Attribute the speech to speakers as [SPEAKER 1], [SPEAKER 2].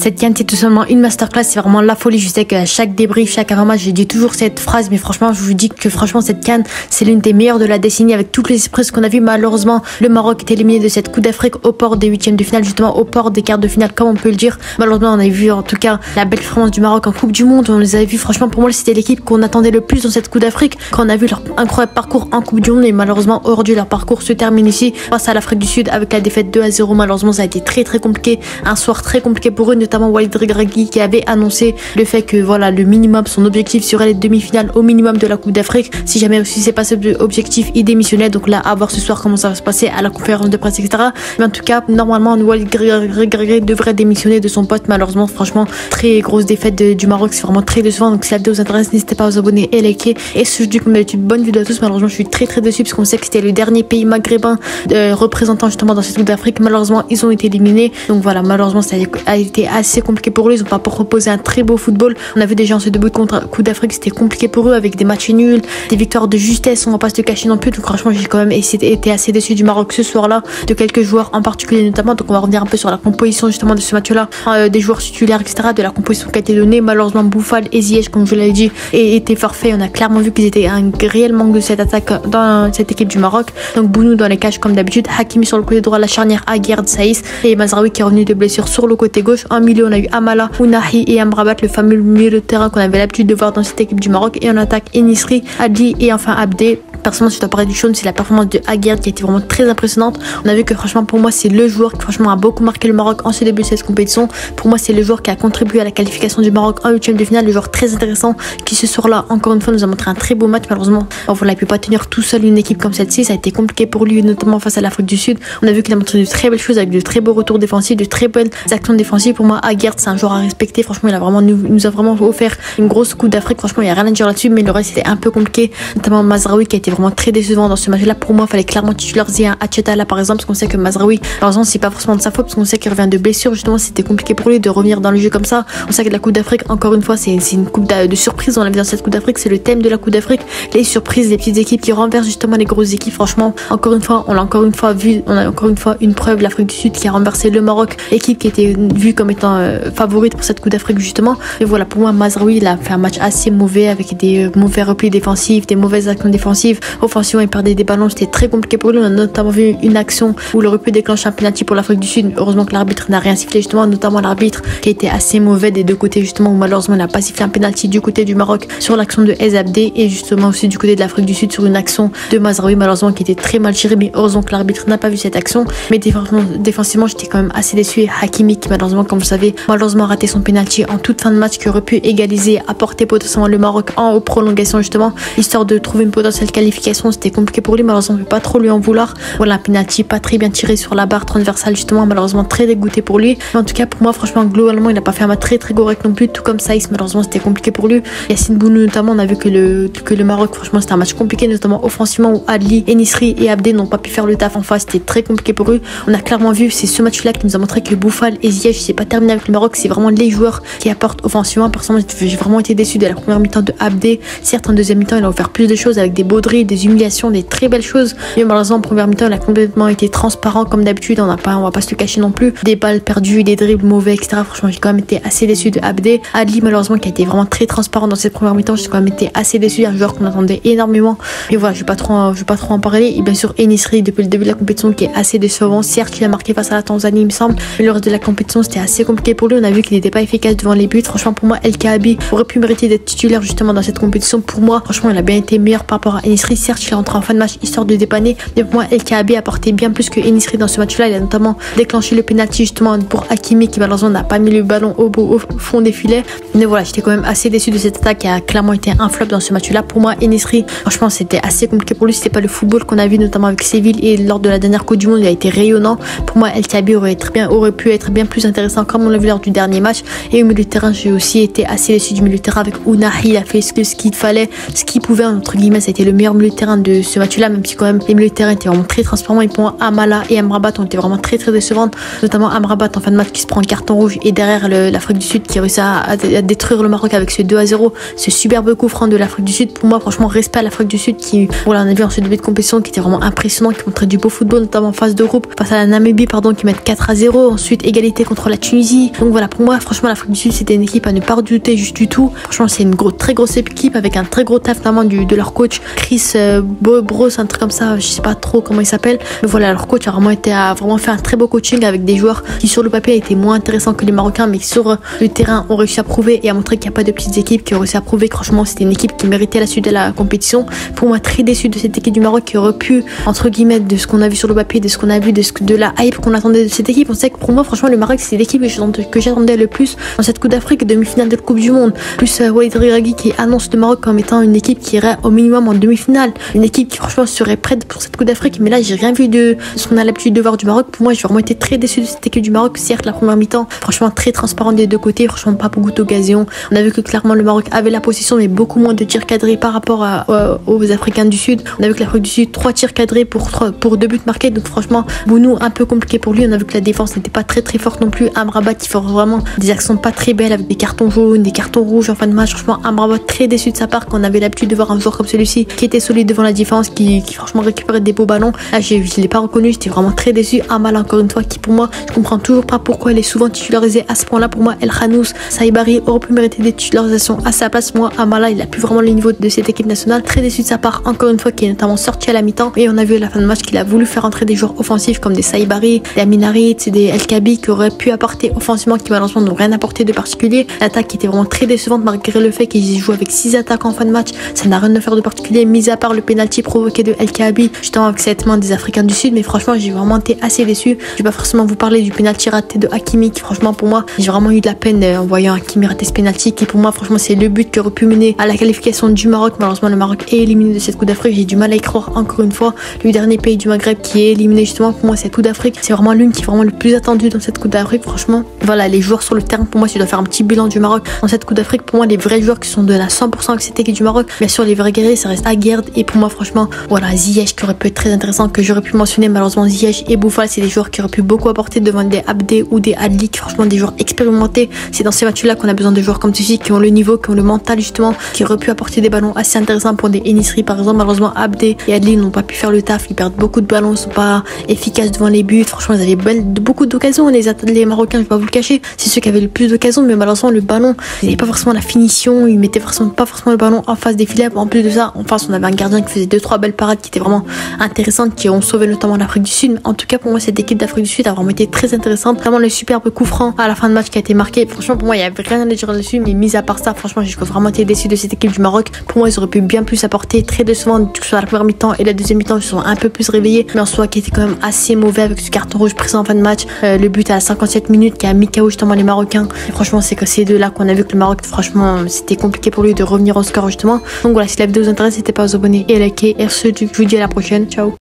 [SPEAKER 1] Cette CAN, c'est tout simplement une masterclass, c'est vraiment la folie. Je sais qu'à chaque débrief, chaque avant-match, je dis toujours cette phrase, mais franchement, je vous dis que franchement, cette CAN, c'est l'une des meilleures de la décennie avec toutes les surprises qu'on a vues. Malheureusement, le Maroc est éliminé de cette Coupe d'Afrique au port des huitièmes de finale, justement au port des quarts de finale, comme on peut le dire. Malheureusement, on a vu en tout cas la belle performance du Maroc en Coupe du Monde. On les avait vus, franchement, pour moi, c'était l'équipe qu'on attendait le plus dans cette Coupe d'Afrique. Quand on a vu leur incroyable parcours en Coupe du Monde, et malheureusement, aujourd'hui, leur parcours se termine ici face à l'Afrique du Sud avec la défaite 2-0. Malheureusement, ça a été très compliqué, un soir très compliqué pour eux, notamment Walid Regragui qui avait annoncé le fait que voilà, le minimum, son objectif serait les demi-finales au minimum de la Coupe d'Afrique. Si jamais aussi c'est pas cet objectif, il démissionnait. Donc là, à voir ce soir comment ça va se passer à la conférence de presse, etc. Mais en tout cas, normalement, Walid Regragui devrait démissionner de son poste. Malheureusement, franchement, très grosse défaite du Maroc, c'est vraiment très décevant. Donc si la vidéo vous intéresse, n'hésitez pas à vous abonner et liker. Et ce jeudi, comme d'habitude, bonne vidéo à tous. Malheureusement, je suis très déçu parce qu'on sait que c'était le dernier pays maghrébin représentant justement dans cette Coupe d'Afrique. Malheureusement, ils ont été éliminés. Donc voilà, malheureusement, ça a été assez compliqué pour eux. Ils n'ont pas proposé un très beau football. On a vu déjà en ce début de Coupe d'Afrique, c'était compliqué pour eux avec des matchs nuls, des victoires de justesse. On va pas se le cacher non plus. Donc franchement, j'ai quand même été assez déçu du Maroc ce soir-là, de quelques joueurs en particulier notamment. Donc on va revenir un peu sur la composition justement de ce match-là, des joueurs titulaires, etc., de la composition qui a été donnée. Malheureusement, Boufal et Ziyech, comme je l'avais dit, étaient forfaits. On a clairement vu qu'ils étaient un réel manque de cette attaque dans cette équipe du Maroc. Donc Bounou dans les cages comme d'habitude, Hakimi sur le côté droit, la charnière Aguerd Saïs et Mazraoui qui est revenu de blessure sur le côté gauche. En milieu, on a eu Amala, Ounahi et Amrabat, le fameux milieu de terrain qu'on avait l'habitude de voir dans cette équipe du Maroc. Et en attaque, Enisri, Adli et enfin Abdé. Personnellement, si je dois parler du Shaun, c'est la performance de Aguerd qui a été vraiment très impressionnante. On a vu que franchement, pour moi, c'est le joueur qui franchement a beaucoup marqué le Maroc en ce début de cette compétition. Pour moi, c'est le joueur qui a contribué à la qualification du Maroc en huitième de finale. Le joueur très intéressant qui ce soir-là, encore une fois, nous a montré un très beau match. Malheureusement, voilà, il ne peut pas tenir tout seul une équipe comme celle-ci. Ça a été compliqué pour lui, notamment face à l'Afrique du Sud. On a vu qu'il a montré de très belles choses avec de très beaux retours défensifs, de très belles actions défensives. Pour moi, Aguerd, c'est un joueur à respecter. Franchement, il a vraiment nous a vraiment offert une grosse Coupe d'Afrique. Franchement, il n'y a rien à dire là-dessus, mais le reste, c'était un peu compliqué. Notamment Mazraoui qui a été vraiment très décevant dans ce match-là. Pour moi, il fallait clairement titulariser un Hacheta là, par exemple, parce qu'on sait que Mazraoui, malheureusement, c'est pas forcément de sa faute, parce qu'on sait qu'il revient de blessure. Justement, c'était compliqué pour lui de revenir dans le jeu comme ça. On sait que la Coupe d'Afrique, encore une fois, c'est une coupe de surprise. On l'a vu dans cette Coupe d'Afrique, c'est le thème de la Coupe d'Afrique. Les surprises, les petites équipes qui renversent justement les grosses équipes. Franchement, encore une fois, on l'a encore une fois vu. On a encore une fois une preuve, l'Afrique du Sud qui a renversé le Maroc, équipe qui était vue comme étant favorite pour cette Coupe d'Afrique justement. Et voilà, pour moi, Mazraoui, il a fait un match assez mauvais avec des mauvais replis défensifs, des mauvaises actions défensives. Offensivement, il perdait des ballons, c'était très compliqué pour lui. On a notamment vu une action où il aurait pu déclencher un penalty pour l'Afrique du Sud. Heureusement que l'arbitre n'a rien sifflé justement, notamment l'arbitre qui était assez mauvais des deux côtés justement, où malheureusement il n'a pas sifflé un penalty du côté du Maroc sur l'action de Ezabdé et justement aussi du côté de l'Afrique du Sud sur une action de Mazraoui malheureusement qui était très mal tirée, mais heureusement que l'arbitre n'a pas vu cette action. Mais défensivement, j'étais quand même assez déçu. Et Hakimi qui malheureusement, comme vous savez, malheureusement raté son penalty en toute fin de match, qui aurait pu égaliser, apporter potentiellement le Maroc en prolongation justement, histoire de trouver une potentielle qualification. C'était compliqué pour lui, malheureusement on ne peut pas trop lui en vouloir. Voilà, un penalty pas très bien tiré sur la barre transversale justement, malheureusement très dégoûté pour lui. Mais en tout cas pour moi, franchement, globalement il n'a pas fait un match très correct non plus, tout comme Saïs, malheureusement c'était compliqué pour lui. Yacine Bounou notamment, on a vu que le Maroc, franchement c'était un match compliqué, notamment offensivement où Adli, Enisri et Abdé n'ont pas pu faire le taf en face, c'était très compliqué pour eux. On a clairement vu, c'est ce match là qui nous a montré que Boufal et Ziyech, c'est pas terminé avec le Maroc, c'est vraiment les joueurs qui apportent offensivement. Personnellement, j'ai vraiment été déçu de la première mi-temps de Abdé. Certes, en deuxième mi-temps il a offert plus de choses avec des beaux dribbles, des humiliations, des très belles choses, mais malheureusement en première mi-temps il a complètement été transparent comme d'habitude. On va pas se le cacher non plus, des balles perdues, des dribbles mauvais, etc. Franchement, j'ai quand même été assez déçu de Abdé. Adli malheureusement qui a été vraiment très transparent dans cette première mi-temps, j'ai quand même été assez déçu, un joueur qu'on attendait énormément. Et voilà, je vais pas trop en parler. Et bien sûr Enisri depuis le début de la compétition qui est assez décevant. Certes, il a marqué face à la Tanzanie il me semble, mais le reste de la compétition c'était assez compliqué pour lui. On a vu qu'il n'était pas efficace devant les buts. Franchement, pour moi, El Kaabi aurait pu mériter d'être titulaire justement dans cette compétition. Pour moi, franchement, il a bien été meilleur par rapport à Enisri. Certes, il est rentré en fin de match histoire de dépanner, mais pour moi, El Kaabi a apporté bien plus que Enisri dans ce match-là. Il a notamment déclenché le penalty justement pour Hakimi qui malheureusement n'a pas mis le ballon au fond des filets. Mais voilà, j'étais quand même assez déçu de cette attaque qui a clairement été un flop dans ce match-là. Pour moi, Enisri, franchement, c'était assez compliqué pour lui. C'était pas le football qu'on a vu notamment avec Séville et lors de la dernière Coupe du Monde, il a été rayonnant. Pour moi, El Kaabi aurait pu être bien plus intéressant comme on l'a vu lors du dernier match. Et au milieu de terrain, j'ai aussi été assez déçu du milieu de terrain avec Ounahi. Il a fait ce qu'il fallait, ce qu'il pouvait entre guillemets. Ça a été le meilleur milieu de terrain de ce match-là, même si quand même les milieux de terrain étaient vraiment très transparents. Et pour moi, Amala et Amrabat ont été vraiment très décevantes, notamment Amrabat en fin de match qui se prend un carton rouge et derrière l'Afrique du Sud qui réussit à détruire le Maroc avec ce 2-0, ce superbe coup franc de l'Afrique du Sud. Pour moi, franchement, respect à l'Afrique du Sud qui, voilà, on a vu en ce début de compétition qui était vraiment impressionnant, qui montrait du beau football, notamment en phase de groupe face à la Namibie, qui met 4-0. Ensuite, égalité contre la Tunisie Tunisie. Donc voilà, pour moi, franchement, l'Afrique du Sud, c'était une équipe à ne pas redouter juste du tout. Franchement, c'est une très grosse équipe avec un très gros taf notamment de leur coach Chris Bros, un truc comme ça, je sais pas trop comment il s'appelle. Mais voilà, leur coach a vraiment fait un très beau coaching avec des joueurs qui sur le papier étaient moins intéressants que les Marocains, mais qui sur le terrain ont réussi à prouver et à montrer qu'il n'y a pas de petites équipes qui ont réussi à prouver que franchement c'était une équipe qui méritait la suite de la compétition. Pour moi, très déçu de cette équipe du Maroc qui aurait pu, entre guillemets, de ce qu'on a vu sur le papier, de ce qu'on a vu, de la hype qu'on attendait de cette équipe. On sait que pour moi, franchement, le Maroc c'est l'équipe que j'attendais le plus dans cette Coupe d'Afrique, demi-finale de la Coupe du Monde. Plus Walid Regragui qui annonce le Maroc comme étant une équipe qui irait au minimum en demi-finale, une équipe qui franchement serait prête pour cette Coupe d'Afrique. Mais là, j'ai rien vu de ce qu'on a l'habitude de voir du Maroc. Pour moi, j'ai vraiment été très déçu de cette équipe du Maroc. Certes, la première mi-temps, franchement très transparent des deux côtés, franchement pas beaucoup d'occasions. On a vu que clairement le Maroc avait la possession, mais beaucoup moins de tirs cadrés par rapport aux Africains du Sud. On a vu que l'Afrique du Sud, 3 tirs cadrés pour 2 buts marqués. Donc franchement, Bounou un peu compliqué pour lui. On a vu que la défense n'était pas très forte non plus. Amrabat qui fait vraiment des actions pas très belles avec des cartons jaunes, des cartons rouges en fin de match. Franchement, Amrabat très déçu de sa part, qu'on avait l'habitude de voir un joueur comme celui-ci qui était solide devant la défense, qui franchement récupérait des beaux ballons. Là, je l'ai pas reconnu, j'étais vraiment très déçu. Amal encore une fois, qui pour moi, je comprends toujours pas pourquoi elle est souvent titularisée à ce point-là. Pour moi, El Khanous, Saïbari aurait pu mériter des titularisations à sa place. Moi, Amala, il a plus vraiment le niveau de cette équipe nationale. Très déçu de sa part, encore une fois, qui est notamment sorti à la mi-temps. Et on a vu à la fin de match qu'il a voulu faire entrer des joueurs offensifs comme des Saïbari, des Aminarit, des El Kabi qui auraient pu apporter offensivement, qui malheureusement n'ont rien apporté de particulier. L'attaque qui était vraiment très décevante malgré le fait qu'ils jouent avec 6 attaques en fin de match. Ça n'a rien à faire de particulier, mis à part le penalty provoqué de El Kabi, justement avec cette main des Africains du Sud. Mais franchement, j'ai vraiment été assez déçu. Je vais pas forcément vous parler du penalty raté de Hakimi, qui franchement pour moi, j'ai vraiment eu de la peine en voyant Hakimi rater ce penalty, qui pour moi franchement c'est le but qui aurait pu mener à la qualification du Maroc. Malheureusement, le Maroc est éliminé de cette Coupe d'Afrique. J'ai du mal à y croire encore une fois. Le dernier pays du Maghreb qui est éliminé justement, pour moi cette Coupe d'Afrique, c'est vraiment l'une qui est vraiment le plus attendue dans cette Coupe d'Afrique. Franchement, voilà, les joueurs sur le terrain, pour moi, si je dois faire un petit bilan du Maroc dans cette Coupe d'Afrique, pour moi les vrais joueurs qui sont de la 100% avec cette équipe du Maroc, bien sûr les vrais guerriers, ça reste Aguerd. Et pour moi franchement, voilà, Ziyech qui aurait pu être très intéressant, que j'aurais pu mentionner. Malheureusement, Ziyech et Boufal, c'est des joueurs qui auraient pu beaucoup apporter devant des Abdé ou des Adli, qui franchement des joueurs expérimentés. C'est dans ces matchs-là qu'on a besoin de joueurs comme ceci, qui ont le niveau, qui ont le mental justement, qui auraient pu apporter des ballons assez intéressants pour des Enisri par exemple. Malheureusement, Abdé et Adli n'ont pas pu faire le taf, ils perdent beaucoup de ballons, ils sont pas efficaces devant les buts. Franchement, ils avaient beaucoup d'occasions, les Marocains, je vais pas vous le cacher, c'est ceux qui avaient le plus d'occasions, mais malheureusement le ballon, ils n'avaient pas forcément la finition, ils mettaient pas forcément le ballon en face des filets. En plus de ça, en face on avait un gardien qui faisait 2-3 belles parades qui étaient vraiment intéressantes, qui ont sauvé notamment l'Afrique du Sud. Mais en tout cas, pour moi, cette équipe d'Afrique du Sud a vraiment été très intéressante. Vraiment le superbe coup franc à la fin de match qui a été marqué. Franchement, pour moi, il y avait rien à dire dessus, mais mis à part ça, franchement, j'ai vraiment été déçu de cette équipe du Maroc. Pour moi, ils auraient pu bien plus apporter. Très décevant, que ce soit la première mi-temps et la deuxième mi-temps, ils sont un peu plus réveillés, mais en soi qui était quand même assez mauvais avec ce carton rouge pris en fin de match. Le but à la 57 minutes qui a mis KO justement les Marocains. Et franchement, c'est que ces deux-là qu'on a vu que le Maroc, franchement, c'était compliqué pour lui de revenir au score justement. Donc voilà, si la vidéo vous intéresse, n'hésitez pas à vous abonner et à liker. Et ce, je vous dis à la prochaine. Ciao.